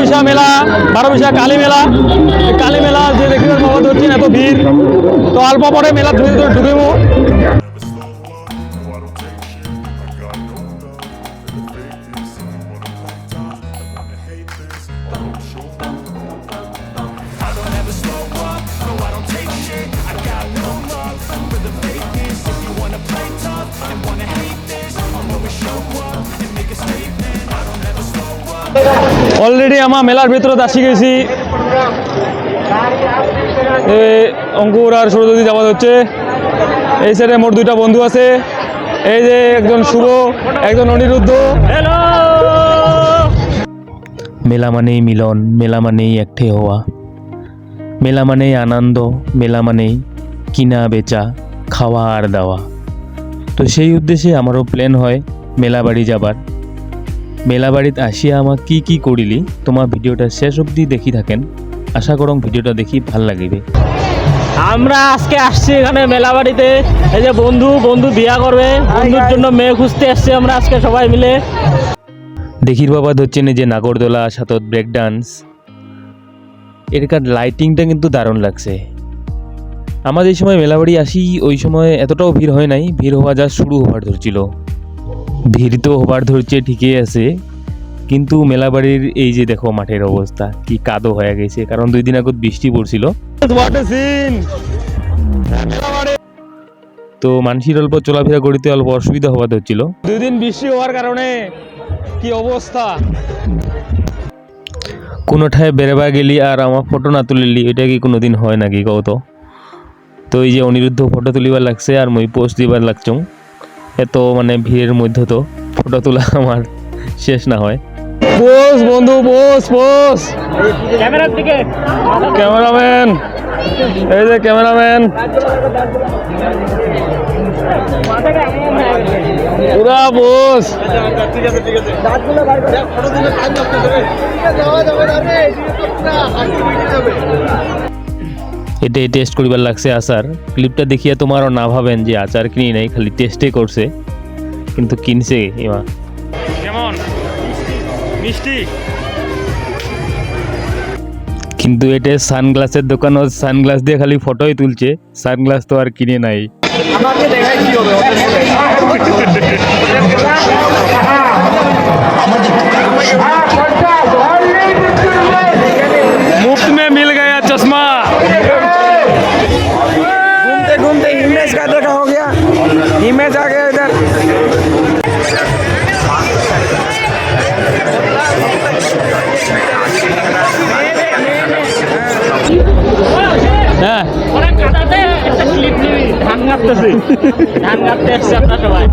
বারোবিশা মেলা, বারোবিশা কালী মেলা। কালী মেলা যে দেখতে বাবা ধরছেন এত ভিড়, তো অল্প পরে মেলা ধরে ধরে ঢুকেবো। অলরেডি আমার মেলার ভেতরে আসি গেছি। অঙ্কুর আর সরস্বতী যাওয়া হচ্ছে। এই সাইডে মোট দুইটা বন্ধু আছে, এই যে একজন শুভ, একজন অনিরুদ্ধ। হ্যালো। মেলা মানেই মিলন, মেলা মানেই একঠে হওয়া, মেলা মানেই আনন্দ, মেলা মানেই কিনা বেচা, খাওয়া আর দাওয়া। তো সেই উদ্দেশ্যে আমারও প্ল্যান হয় মেলা বাড়ি যাবার। মেলা বাড়িত আসিয়া আমার কি কি করিলি তোমার ভিডিওটা শেষ অবধি দেখি থাকেন। আশা করং ভিডিওটা দেখি ভাল লাগিবে। আমরা আজকে আসছি এখানে মেলা বাড়িতে। এই যে বন্ধু বিয়া করবে, বন্ধুর জন্য মেয়ে খুঁজতে আসছি আমরা আজকে সবাই মিলে। দেখির বাবা ধরছেন যে নাগরদোলা, সাথত ব্রেক ডান্স। এরকার লাইটিংটা কিন্তু দারুণ লাগছে। আমরা যে সময় মেলাবাড়ি আসি ওই সময় এতটাও ভিড় হয় নাই, ভিড় হওয়া যা শুরু হবার ধরছিল। ভিড় তো হবার ধরছে ঠিকই আছে, কিন্তু মেলাবাড়ির এই যে দেখো মাঠের অবস্থা কি কাদো হয়ে গেছে, কারণ 2 দিন আগে বৃষ্টি পড়ছিল। তো মানুষের অল্প চলাফেরা করতে অল্প অসুবিধা হওয়া ধরছিল। 2 দিন বৃষ্টি হওয়ার কারণে কি অবস্থা। কোনো ঠায় বেড়াবা গেলি আর আমার ফটো না তুলিলি, এটা কি কোনোদিন হয় নাকি কত? তো এই যে অনিরুদ্ধ ফটো তুলিবার লাগছে আর মই পোস্ট দিবার লাগছুম। এত মানে ভিড়ের মধ্যে তো ফটো তোলা আমার শেষ না হয়। পোজ বন্ধু, পোজ পোজ। ক্যামেরার দিকে ক্যামেরাম্যান, এই যে ক্যামেরাম্যান পুরা পোজ। এটাই টেস্ট করিবার লাগছে আচার। ক্লিপটা দেখিয়া তোমারও না ভাবেন যে আচার কিনি নাই, খালি টেস্টে করছে, কিন্তু কিনছে এমা। কেমন মিষ্টি? কিন্তু এটা সানগ্লাসের দোকানও সানগ্লাস দিয়ে খালি ফটোই তুলছে, সানগ্লাস তো আর কিনে নাই। আমাকে দেখাই কি হবে मुफ्त में मिल गया चश्मा। घूमते घूमते इमेज का देखा हो गया, इमेज आ गया इधर। হ্যাঁ অনেক কাটাতে একটা ক্লিপ নিবি। ধান কাটতেছি, ধান কাটতে আসছে আমরা সবাই।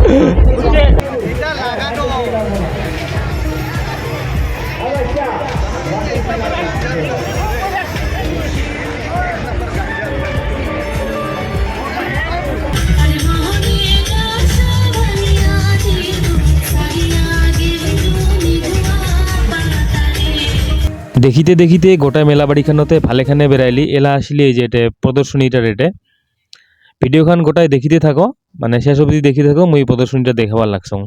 দেখিতে দেখিতে গোটা মেলা বাড়িখানতে ভালেখানে বেড়াইলি। এলা আসলে এই যে এটা প্রদর্শনীটা রেটে ভিডিওখান গোটায় দেখিতে থাকো, মানে শেষ অবধি দেখিতে থাকো। মুই প্রদর্শনীটা দেখাবার লাগছং।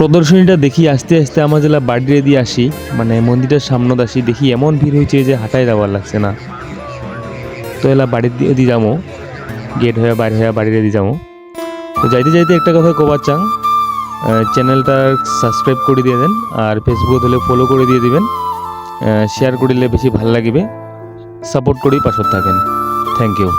প্রদর্শনীটা দেখি আস্তে আস্তে আমার জেলা বাড়িয়ে দিয়ে আসি, মানে মন্দিরের সামনে আসি, দেখি এমন ভিড় হয়েছে যে হাঁটাই যাওয়ার লাগছে না। তো এলা বাড়ির দিয়ে যাবো, গেট হয়ে বাইরে হয়ে বাড়িয়ে দিয়ে যাবো। তো যাইতে যাইতে একটা কথা কবার চাং, চ্যানেলটা সাবস্ক্রাইব করে দিয়ে দেন, আর ফেসবুক হলে ফলো করে দিয়ে দিবেন, শেয়ার করিলে বেশি ভালো লাগবে। সাপোর্ট করেই পাশে থাকেন। Thank you.